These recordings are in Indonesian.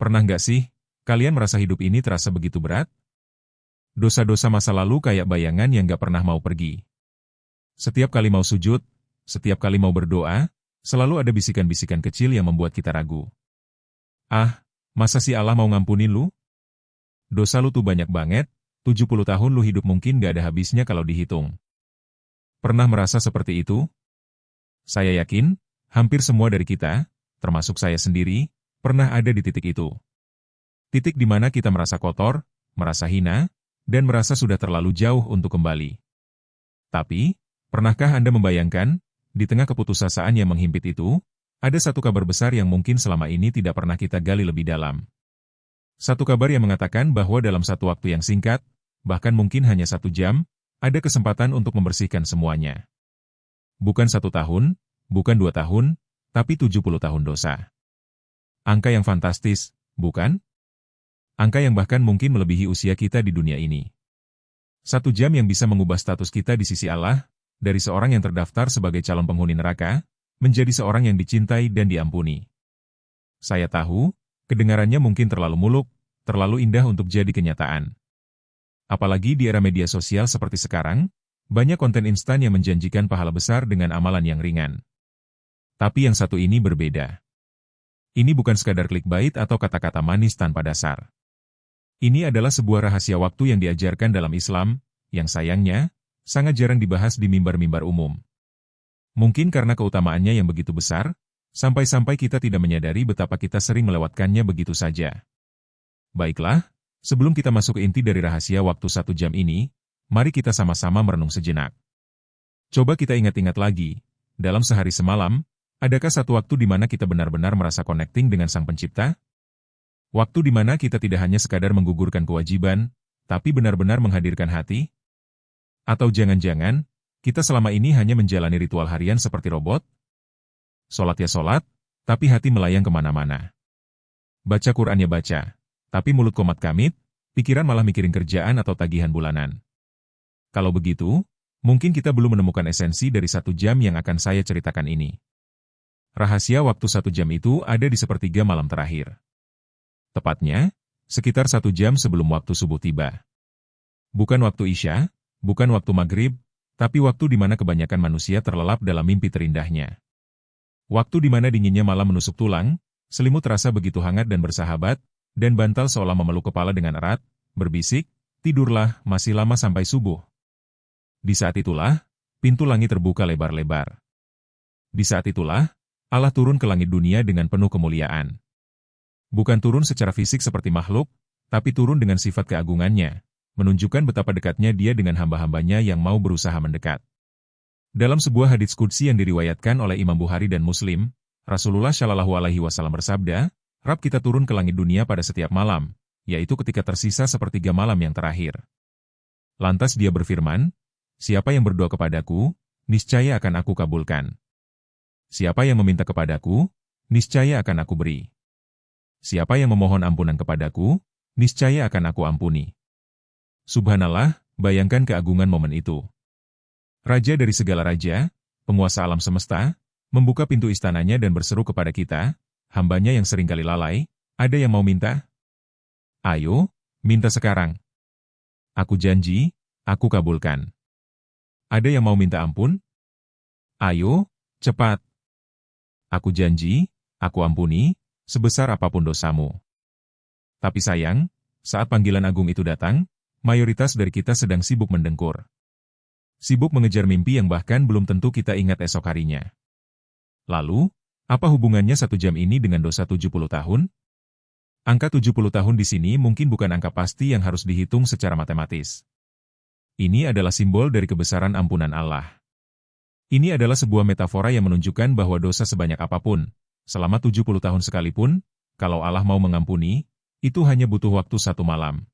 Pernah nggak sih, kalian merasa hidup ini terasa begitu berat? Dosa-dosa masa lalu kayak bayangan yang nggak pernah mau pergi. Setiap kali mau sujud, setiap kali mau berdoa, selalu ada bisikan-bisikan kecil yang membuat kita ragu. Ah, masa sih Allah mau ngampunin lu? Dosa lu tuh banyak banget, 70 tahun lu hidup mungkin nggak ada habisnya kalau dihitung. Pernah merasa seperti itu? Saya yakin, hampir semua dari kita, termasuk saya sendiri, pernah ada di titik itu. Titik di mana kita merasa kotor, merasa hina, dan merasa sudah terlalu jauh untuk kembali. Tapi, pernahkah Anda membayangkan, di tengah keputusasaan yang menghimpit itu, ada satu kabar besar yang mungkin selama ini tidak pernah kita gali lebih dalam. Satu kabar yang mengatakan bahwa dalam satu waktu yang singkat, bahkan mungkin hanya 1 jam, ada kesempatan untuk membersihkan semuanya. Bukan 1 tahun, bukan 2 tahun, tapi 70 tahun dosa. Angka yang fantastis, bukan? Angka yang bahkan mungkin melebihi usia kita di dunia ini. 1 jam yang bisa mengubah status kita di sisi Allah, dari seorang yang terdaftar sebagai calon penghuni neraka, menjadi seorang yang dicintai dan diampuni. Saya tahu, kedengarannya mungkin terlalu muluk, terlalu indah untuk jadi kenyataan. Apalagi di era media sosial seperti sekarang, banyak konten instan yang menjanjikan pahala besar dengan amalan yang ringan. Tapi yang satu ini berbeda. Ini bukan sekadar clickbait atau kata-kata manis tanpa dasar. Ini adalah sebuah rahasia waktu yang diajarkan dalam Islam, yang sayangnya, sangat jarang dibahas di mimbar-mimbar umum. Mungkin karena keutamaannya yang begitu besar, sampai-sampai kita tidak menyadari betapa kita sering melewatkannya begitu saja. Baiklah, sebelum kita masuk ke inti dari rahasia waktu 1 jam ini, mari kita sama-sama merenung sejenak. Coba kita ingat-ingat lagi, dalam sehari semalam, adakah satu waktu di mana kita benar-benar merasa connecting dengan Sang Pencipta? Waktu di mana kita tidak hanya sekadar menggugurkan kewajiban, tapi benar-benar menghadirkan hati? Atau jangan-jangan, kita selama ini hanya menjalani ritual harian seperti robot? Sholat ya sholat, tapi hati melayang kemana-mana. Baca Quran ya baca, tapi mulut komat kamit, pikiran malah mikirin kerjaan atau tagihan bulanan. Kalau begitu, mungkin kita belum menemukan esensi dari 1 jam yang akan saya ceritakan ini. Rahasia waktu 1 jam itu ada di sepertiga malam terakhir. Tepatnya, sekitar 1 jam sebelum waktu subuh tiba. Bukan waktu Isya, bukan waktu maghrib, tapi waktu di mana kebanyakan manusia terlelap dalam mimpi terindahnya. Waktu di mana dinginnya malam menusuk tulang, selimut terasa begitu hangat dan bersahabat, dan bantal seolah memeluk kepala dengan erat, berbisik, tidurlah, masih lama sampai subuh. Di saat itulah, pintu langit terbuka lebar-lebar. Di saat itulah, Allah turun ke langit dunia dengan penuh kemuliaan. Bukan turun secara fisik seperti makhluk, tapi turun dengan sifat keagungannya, menunjukkan betapa dekatnya Dia dengan hamba-hambanya yang mau berusaha mendekat. Dalam sebuah hadits qudsi yang diriwayatkan oleh Imam Bukhari dan Muslim, Rasulullah Shallallahu Alaihi Wasallam bersabda, "Rabb kita turun ke langit dunia pada setiap malam, yaitu ketika tersisa sepertiga malam yang terakhir. Lantas Dia berfirman, siapa yang berdoa kepadaku, niscaya akan aku kabulkan. Siapa yang meminta kepadaku, niscaya akan aku beri. Siapa yang memohon ampunan kepadaku, niscaya akan aku ampuni." Subhanallah, bayangkan keagungan momen itu. Raja dari segala raja, penguasa alam semesta, membuka pintu istananya dan berseru kepada kita, hambanya yang seringkali lalai, ada yang mau minta? Ayo, minta sekarang. Aku janji, aku kabulkan. Ada yang mau minta ampun? Ayo, cepat. Aku janji, aku ampuni, sebesar apapun dosamu. Tapi sayang, saat panggilan agung itu datang, mayoritas dari kita sedang sibuk mendengkur. Sibuk mengejar mimpi yang bahkan belum tentu kita ingat esok harinya. Lalu, apa hubungannya 1 jam ini dengan dosa 70 tahun? Angka 70 tahun di sini mungkin bukan angka pasti yang harus dihitung secara matematis. Ini adalah simbol dari kebesaran ampunan Allah. Ini adalah sebuah metafora yang menunjukkan bahwa dosa sebanyak apapun, selama 70 tahun sekalipun, kalau Allah mau mengampuni, itu hanya butuh waktu 1 malam.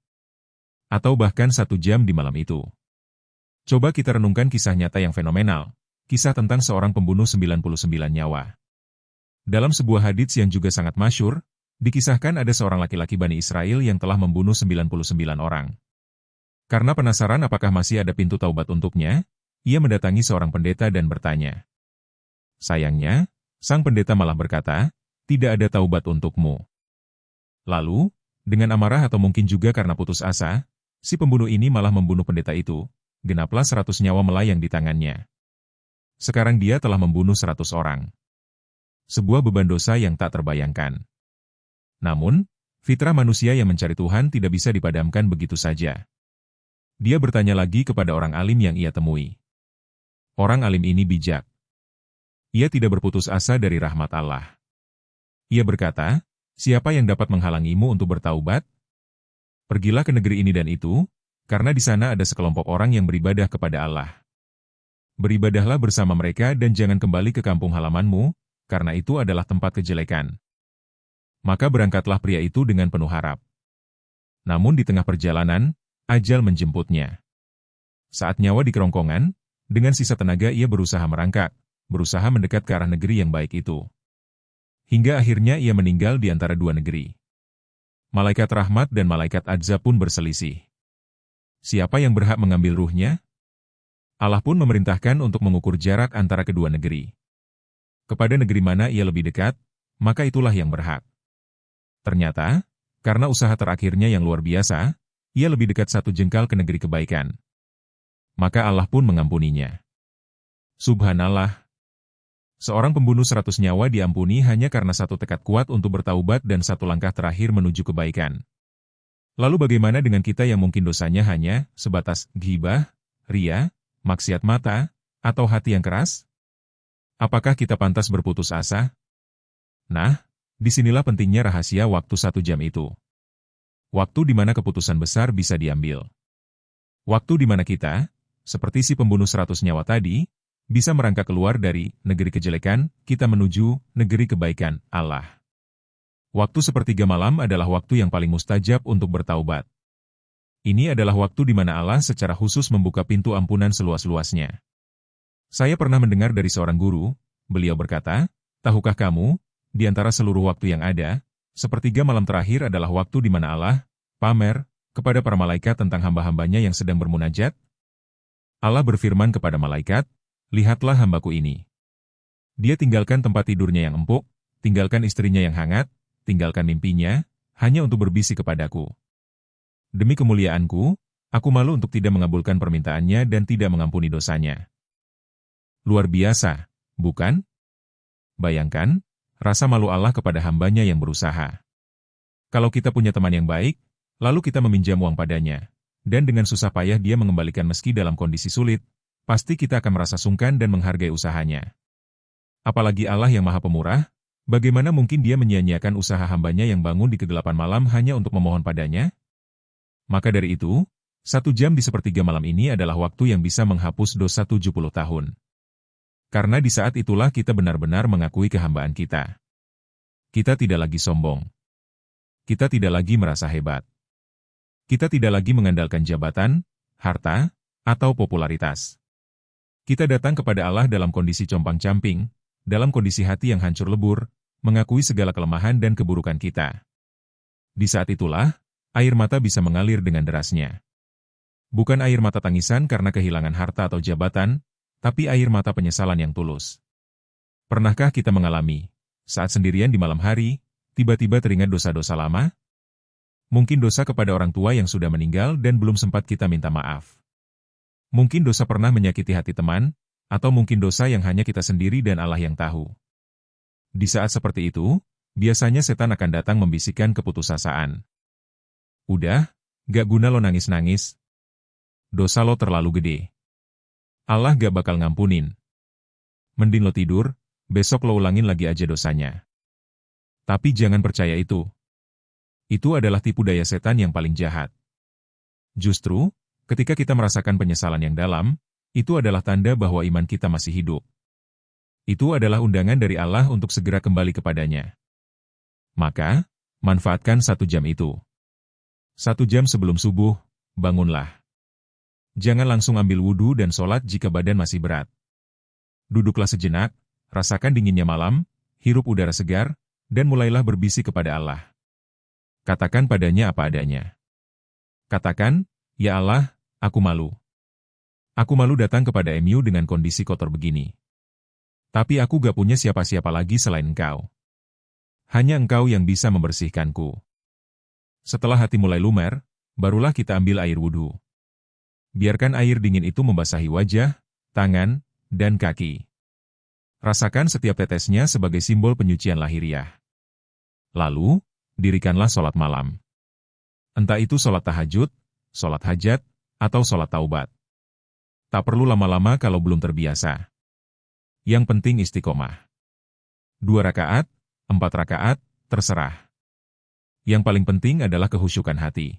Atau bahkan 1 jam di malam itu. Coba kita renungkan kisah nyata yang fenomenal, kisah tentang seorang pembunuh 99 nyawa. Dalam sebuah hadits yang juga sangat masyhur, dikisahkan ada seorang laki-laki Bani Israel yang telah membunuh 99 orang. Karena penasaran apakah masih ada pintu taubat untuknya, ia mendatangi seorang pendeta dan bertanya. Sayangnya, sang pendeta malah berkata, tidak ada taubat untukmu. Lalu, dengan amarah atau mungkin juga karena putus asa, si pembunuh ini malah membunuh pendeta itu. Genaplah 100 nyawa melayang di tangannya. Sekarang dia telah membunuh 100 orang. Sebuah beban dosa yang tak terbayangkan. Namun, fitrah manusia yang mencari Tuhan tidak bisa dipadamkan begitu saja. Dia bertanya lagi kepada orang alim yang ia temui. Orang alim ini bijak. Ia tidak berputus asa dari rahmat Allah. Ia berkata, siapa yang dapat menghalangimu untuk bertaubat? Pergilah ke negeri ini dan itu, karena di sana ada sekelompok orang yang beribadah kepada Allah. Beribadahlah bersama mereka dan jangan kembali ke kampung halamanmu, karena itu adalah tempat kejelekan. Maka berangkatlah pria itu dengan penuh harap. Namun di tengah perjalanan, ajal menjemputnya. Saat nyawa di kerongkongan, dengan sisa tenaga ia berusaha merangkak, berusaha mendekat ke arah negeri yang baik itu. Hingga akhirnya ia meninggal di antara dua negeri. Malaikat rahmat dan malaikat azab pun berselisih. Siapa yang berhak mengambil ruhnya? Allah pun memerintahkan untuk mengukur jarak antara kedua negeri. Kepada negeri mana ia lebih dekat, maka itulah yang berhak. Ternyata, karena usaha terakhirnya yang luar biasa, ia lebih dekat 1 jengkal ke negeri kebaikan. Maka Allah pun mengampuninya. Subhanallah. Seorang pembunuh 100 nyawa diampuni hanya karena 1 tekad kuat untuk bertaubat dan 1 langkah terakhir menuju kebaikan. Lalu bagaimana dengan kita yang mungkin dosanya hanya sebatas ghibah, ria, maksiat mata, atau hati yang keras? Apakah kita pantas berputus asa? Nah, disinilah pentingnya rahasia waktu 1 jam itu. Waktu di mana keputusan besar bisa diambil. Waktu di mana kita, seperti si pembunuh 100 nyawa tadi, bisa merangkak keluar dari negeri kejelekan, kita menuju negeri kebaikan, Allah. Waktu sepertiga malam adalah waktu yang paling mustajab untuk bertaubat. Ini adalah waktu di mana Allah secara khusus membuka pintu ampunan seluas-luasnya. Saya pernah mendengar dari seorang guru, beliau berkata, tahukah kamu, di antara seluruh waktu yang ada, sepertiga malam terakhir adalah waktu di mana Allah pamer kepada para malaikat tentang hamba-hambanya yang sedang bermunajat? Allah berfirman kepada malaikat, lihatlah hambaku ini. Dia tinggalkan tempat tidurnya yang empuk, tinggalkan istrinya yang hangat, tinggalkan mimpinya, hanya untuk berbisik kepadaku. Demi kemuliaanku, aku malu untuk tidak mengabulkan permintaannya dan tidak mengampuni dosanya. Luar biasa, bukan? Bayangkan, rasa malu Allah kepada hambanya yang berusaha. Kalau kita punya teman yang baik, lalu kita meminjam uang padanya, dan dengan susah payah dia mengembalikan meski dalam kondisi sulit, pasti kita akan merasa sungkan dan menghargai usahanya. Apalagi Allah yang Maha Pemurah, bagaimana mungkin dia menyia-nyiakan usaha hambanya yang bangun di kegelapan malam hanya untuk memohon padanya? Maka dari itu, 1 jam di sepertiga malam ini adalah waktu yang bisa menghapus dosa 70 tahun. Karena di saat itulah kita benar-benar mengakui kehambaan kita. Kita tidak lagi sombong. Kita tidak lagi merasa hebat. Kita tidak lagi mengandalkan jabatan, harta, atau popularitas. Kita datang kepada Allah dalam kondisi compang-camping, dalam kondisi hati yang hancur lebur, mengakui segala kelemahan dan keburukan kita. Di saat itulah, air mata bisa mengalir dengan derasnya. Bukan air mata tangisan karena kehilangan harta atau jabatan, tapi air mata penyesalan yang tulus. Pernahkah kita mengalami, saat sendirian di malam hari, tiba-tiba teringat dosa-dosa lama? Mungkin dosa kepada orang tua yang sudah meninggal dan belum sempat kita minta maaf. Mungkin dosa pernah menyakiti hati teman, atau mungkin dosa yang hanya kita sendiri dan Allah yang tahu. Di saat seperti itu, biasanya setan akan datang membisikkan keputusasaan. Udah, gak guna lo nangis-nangis. Dosa lo terlalu gede. Allah gak bakal ngampunin. Mending lo tidur, besok lo ulangin lagi aja dosanya. Tapi jangan percaya itu. Itu adalah tipu daya setan yang paling jahat. Justru, ketika kita merasakan penyesalan yang dalam, itu adalah tanda bahwa iman kita masih hidup. Itu adalah undangan dari Allah untuk segera kembali kepadanya. Maka, manfaatkan 1 jam itu. 1 jam sebelum subuh, bangunlah. Jangan langsung ambil wudhu dan sholat jika badan masih berat. Duduklah sejenak, rasakan dinginnya malam, hirup udara segar, dan mulailah berbisik kepada Allah. Katakan padanya apa adanya. Katakan, ya Allah, aku malu. Aku malu datang kepada MU dengan kondisi kotor begini. Tapi aku gak punya siapa-siapa lagi selain Engkau. Hanya Engkau yang bisa membersihkanku. Setelah hati mulai lumer, barulah kita ambil air wudhu. Biarkan air dingin itu membasahi wajah, tangan, dan kaki. Rasakan setiap tetesnya sebagai simbol penyucian lahiriah. Lalu, dirikanlah sholat malam. Entah itu sholat tahajud, sholat hajat, atau sholat taubat. Tak perlu lama-lama kalau belum terbiasa. Yang penting istiqomah. 2 rakaat, 4 rakaat, terserah. Yang paling penting adalah kehusyukan hati.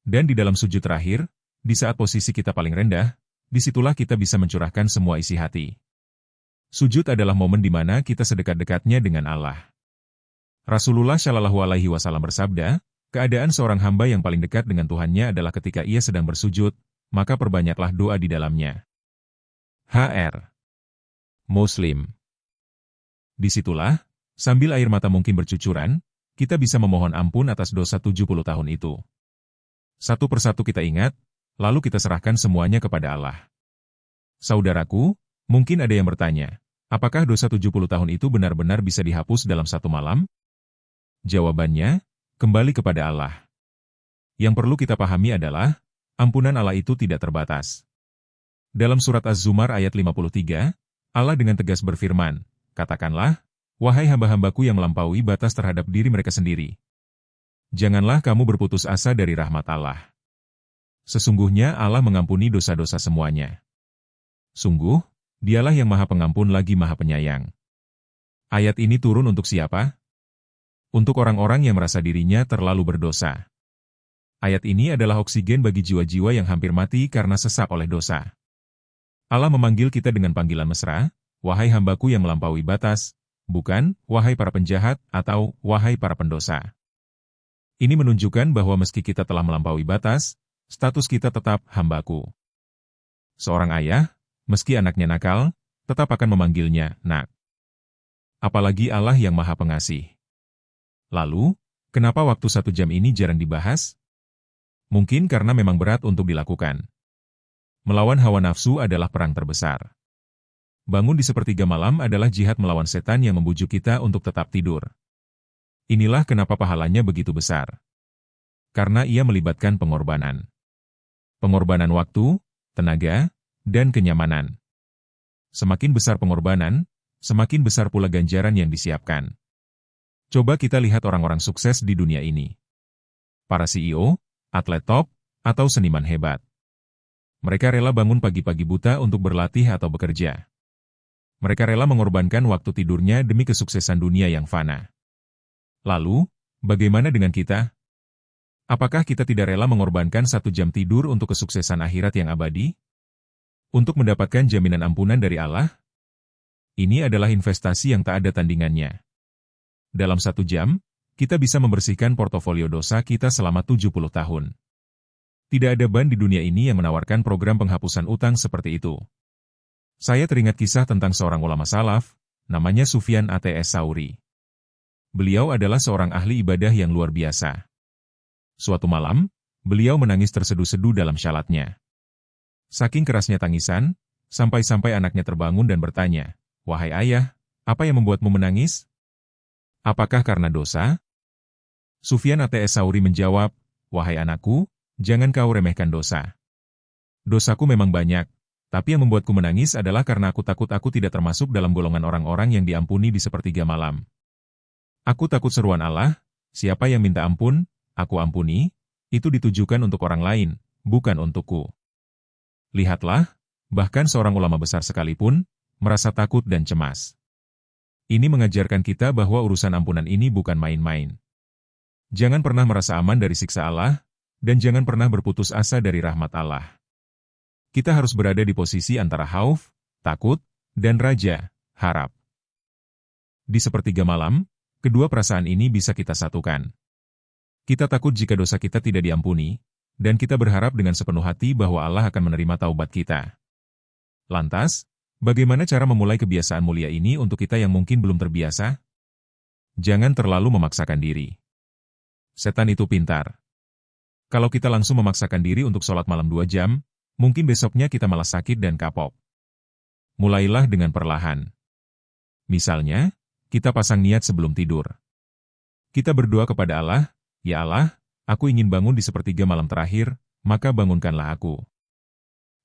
Dan di dalam sujud terakhir, di saat posisi kita paling rendah, disitulah kita bisa mencurahkan semua isi hati. Sujud adalah momen di mana kita sedekat-dekatnya dengan Allah. Rasulullah Shallallahu Alaihi Wasallam bersabda, keadaan seorang hamba yang paling dekat dengan Tuhannya adalah ketika ia sedang bersujud, maka perbanyaklah doa di dalamnya. HR. Muslim. Disitulah, sambil air mata mungkin bercucuran, kita bisa memohon ampun atas dosa 70 tahun itu. Satu persatu kita ingat, lalu kita serahkan semuanya kepada Allah. Saudaraku, mungkin ada yang bertanya, apakah dosa 70 tahun itu benar-benar bisa dihapus dalam satu malam? Jawabannya, kembali kepada Allah. Yang perlu kita pahami adalah, ampunan Allah itu tidak terbatas. Dalam surat Az-Zumar ayat 53, Allah dengan tegas berfirman, katakanlah, wahai hamba-hambaku yang melampaui batas terhadap diri mereka sendiri. Janganlah kamu berputus asa dari rahmat Allah. Sesungguhnya Allah mengampuni dosa-dosa semuanya. Sungguh, Dialah yang Maha Pengampun lagi Maha Penyayang. Ayat ini turun untuk siapa? Untuk orang-orang yang merasa dirinya terlalu berdosa. Ayat ini adalah oksigen bagi jiwa-jiwa yang hampir mati karena sesak oleh dosa. Allah memanggil kita dengan panggilan mesra, wahai hambaku yang melampaui batas, bukan, wahai para penjahat, atau, wahai para pendosa. Ini menunjukkan bahwa meski kita telah melampaui batas, status kita tetap hambaku. Seorang ayah, meski anaknya nakal, tetap akan memanggilnya, nak. Apalagi Allah yang Maha Pengasih. Lalu, kenapa waktu 1 jam ini jarang dibahas? Mungkin karena memang berat untuk dilakukan. Melawan hawa nafsu adalah perang terbesar. Bangun di sepertiga malam adalah jihad melawan setan yang membujuk kita untuk tetap tidur. Inilah kenapa pahalanya begitu besar. Karena ia melibatkan pengorbanan. Pengorbanan waktu, tenaga, dan kenyamanan. Semakin besar pengorbanan, semakin besar pula ganjaran yang disiapkan. Coba kita lihat orang-orang sukses di dunia ini. Para CEO, atlet top, atau seniman hebat. Mereka rela bangun pagi-pagi buta untuk berlatih atau bekerja. Mereka rela mengorbankan waktu tidurnya demi kesuksesan dunia yang fana. Lalu, bagaimana dengan kita? Apakah kita tidak rela mengorbankan 1 jam tidur untuk kesuksesan akhirat yang abadi? Untuk mendapatkan jaminan ampunan dari Allah? Ini adalah investasi yang tak ada tandingannya. Dalam 1 jam, kita bisa membersihkan portofolio dosa kita selama 70 tahun. Tidak ada bank di dunia ini yang menawarkan program penghapusan utang seperti itu. Saya teringat kisah tentang seorang ulama salaf, namanya Sufyan Ats-Tsauri. Beliau adalah seorang ahli ibadah yang luar biasa. Suatu malam, beliau menangis terseduh-seduh dalam syalatnya. Saking kerasnya tangisan, sampai-sampai anaknya terbangun dan bertanya, "Wahai ayah, apa yang membuatmu menangis? Apakah karena dosa?" Sufyan Ats-Tsauri menjawab, "Wahai anakku, jangan kau remehkan dosa. Dosaku memang banyak, tapi yang membuatku menangis adalah karena aku takut aku tidak termasuk dalam golongan orang-orang yang diampuni di sepertiga malam. Aku takut seruan Allah, siapa yang minta ampun, aku ampuni, itu ditujukan untuk orang lain, bukan untukku." Lihatlah, bahkan seorang ulama besar sekalipun, merasa takut dan cemas. Ini mengajarkan kita bahwa urusan ampunan ini bukan main-main. Jangan pernah merasa aman dari siksa Allah, dan jangan pernah berputus asa dari rahmat Allah. Kita harus berada di posisi antara khauf, takut, dan raja, harap. Di sepertiga malam, kedua perasaan ini bisa kita satukan. Kita takut jika dosa kita tidak diampuni, dan kita berharap dengan sepenuh hati bahwa Allah akan menerima taubat kita. Lantas, bagaimana cara memulai kebiasaan mulia ini untuk kita yang mungkin belum terbiasa? Jangan terlalu memaksakan diri. Setan itu pintar. Kalau kita langsung memaksakan diri untuk sholat malam 2 jam, mungkin besoknya kita malah sakit dan kapok. Mulailah dengan perlahan. Misalnya, kita pasang niat sebelum tidur. Kita berdoa kepada Allah, "Ya Allah, aku ingin bangun di sepertiga malam terakhir, maka bangunkanlah aku.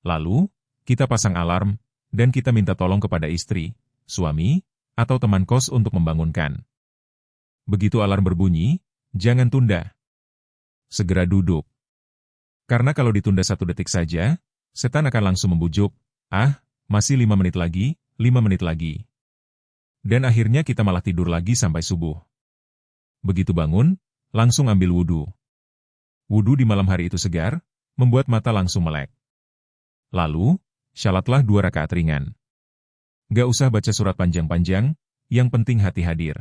Lalu, kita pasang alarm, dan kita minta tolong kepada istri, suami, atau teman kos untuk membangunkan. Begitu alarm berbunyi, jangan tunda. Segera duduk. Karena kalau ditunda 1 detik saja, setan akan langsung membujuk, masih 5 menit lagi, 5 menit lagi. Dan akhirnya kita malah tidur lagi sampai subuh. Begitu bangun, langsung ambil wudhu. Wudhu di malam hari itu segar, membuat mata langsung melek. Lalu, syalatlah 2 rakaat ringan. Gak usah baca surat panjang-panjang, yang penting hati hadir.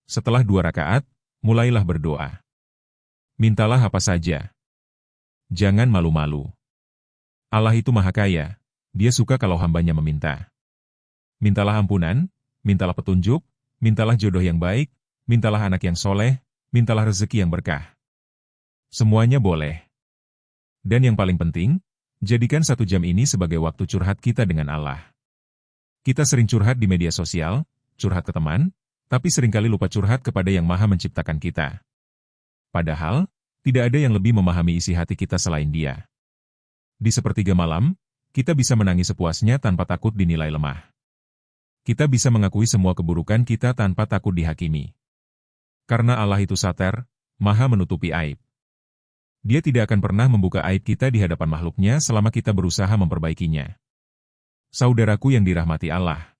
Setelah 2 rakaat, mulailah berdoa. Mintalah apa saja. Jangan malu-malu. Allah itu maha kaya, Dia suka kalau hambanya meminta. Mintalah ampunan, mintalah petunjuk, mintalah jodoh yang baik, mintalah anak yang soleh, mintalah rezeki yang berkah. Semuanya boleh. Dan yang paling penting, jadikan 1 jam ini sebagai waktu curhat kita dengan Allah. Kita sering curhat di media sosial, curhat ke teman, tapi seringkali lupa curhat kepada yang maha menciptakan kita. Padahal, tidak ada yang lebih memahami isi hati kita selain Dia. Di sepertiga malam, kita bisa menangis sepuasnya tanpa takut dinilai lemah. Kita bisa mengakui semua keburukan kita tanpa takut dihakimi. Karena Allah itu satar, maha menutupi aib. Dia tidak akan pernah membuka aib kita di hadapan makhluknya selama kita berusaha memperbaikinya. Saudaraku yang dirahmati Allah.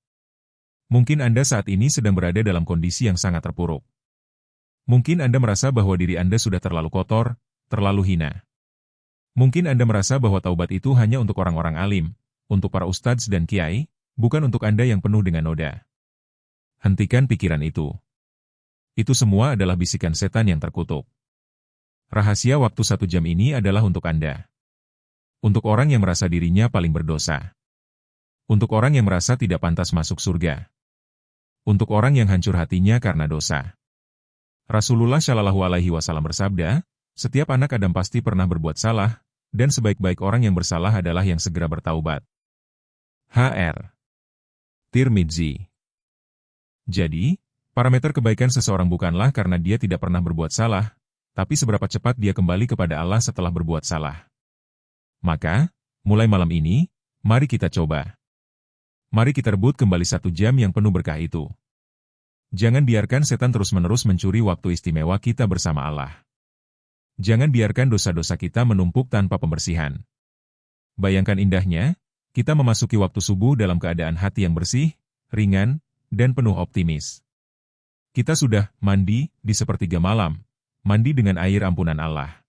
Mungkin Anda saat ini sedang berada dalam kondisi yang sangat terpuruk. Mungkin Anda merasa bahwa diri Anda sudah terlalu kotor, terlalu hina. Mungkin Anda merasa bahwa taubat itu hanya untuk orang-orang alim, untuk para ustadz dan kiai, bukan untuk Anda yang penuh dengan noda. Hentikan pikiran itu. Itu semua adalah bisikan setan yang terkutuk. Rahasia waktu 1 jam ini adalah untuk Anda. Untuk orang yang merasa dirinya paling berdosa. Untuk orang yang merasa tidak pantas masuk surga. Untuk orang yang hancur hatinya karena dosa. Rasulullah Shallallahu Alaihi Wasallam bersabda, setiap anak Adam pasti pernah berbuat salah, dan sebaik-baik orang yang bersalah adalah yang segera bertaubat. H.R. Tirmidzi. Jadi, parameter kebaikan seseorang bukanlah karena dia tidak pernah berbuat salah, tapi seberapa cepat dia kembali kepada Allah setelah berbuat salah. Maka, mulai malam ini, mari kita coba. Mari kita rebut kembali 1 jam yang penuh berkah itu. Jangan biarkan setan terus-menerus mencuri waktu istimewa kita bersama Allah. Jangan biarkan dosa-dosa kita menumpuk tanpa pembersihan. Bayangkan indahnya, kita memasuki waktu subuh dalam keadaan hati yang bersih, ringan, dan penuh optimis. Kita sudah mandi di sepertiga malam, mandi dengan air ampunan Allah.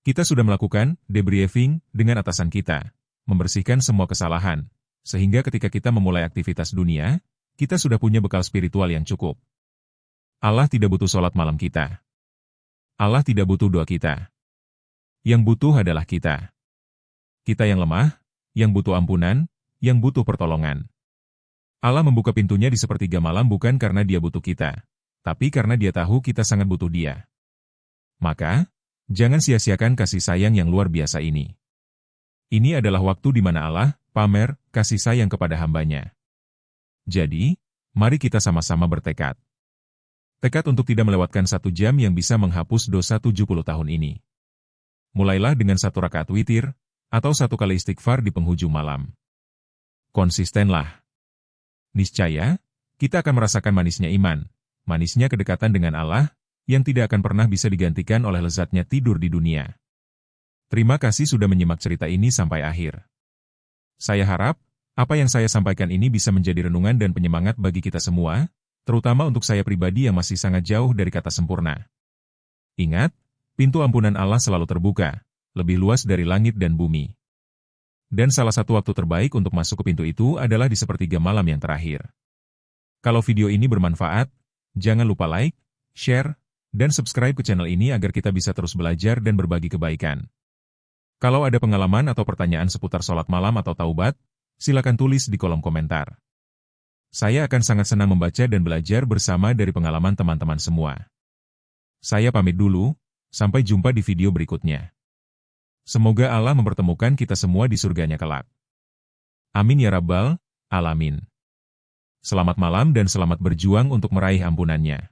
Kita sudah melakukan debriefing dengan atasan kita, membersihkan semua kesalahan, sehingga ketika kita memulai aktivitas dunia, kita sudah punya bekal spiritual yang cukup. Allah tidak butuh sholat malam kita. Allah tidak butuh doa kita. Yang butuh adalah kita. Kita yang lemah, yang butuh ampunan, yang butuh pertolongan. Allah membuka pintunya di sepertiga malam bukan karena Dia butuh kita, tapi karena Dia tahu kita sangat butuh Dia. Maka, jangan sia-siakan kasih sayang yang luar biasa ini. Ini adalah waktu di mana Allah pamer kasih sayang kepada hambanya. Jadi, mari kita sama-sama bertekad. Tekad untuk tidak melewatkan 1 jam yang bisa menghapus dosa 70 tahun ini. Mulailah dengan 1 rakaat witir, atau 1 kali istighfar di penghujung malam. Konsistenlah. Niscaya, kita akan merasakan manisnya iman, manisnya kedekatan dengan Allah, yang tidak akan pernah bisa digantikan oleh lezatnya tidur di dunia. Terima kasih sudah menyimak cerita ini sampai akhir. Saya harap, apa yang saya sampaikan ini bisa menjadi renungan dan penyemangat bagi kita semua, terutama untuk saya pribadi yang masih sangat jauh dari kata sempurna. Ingat, pintu ampunan Allah selalu terbuka, lebih luas dari langit dan bumi. Dan salah satu waktu terbaik untuk masuk ke pintu itu adalah di sepertiga malam yang terakhir. Kalau video ini bermanfaat, jangan lupa like, share, dan subscribe ke channel ini agar kita bisa terus belajar dan berbagi kebaikan. Kalau ada pengalaman atau pertanyaan seputar sholat malam atau taubat, silakan tulis di kolom komentar. Saya akan sangat senang membaca dan belajar bersama dari pengalaman teman-teman semua. Saya pamit dulu, sampai jumpa di video berikutnya. Semoga Allah mempertemukan kita semua di surganya kelak. Amin ya Rabbal Alamin. Selamat malam dan selamat berjuang untuk meraih ampunannya.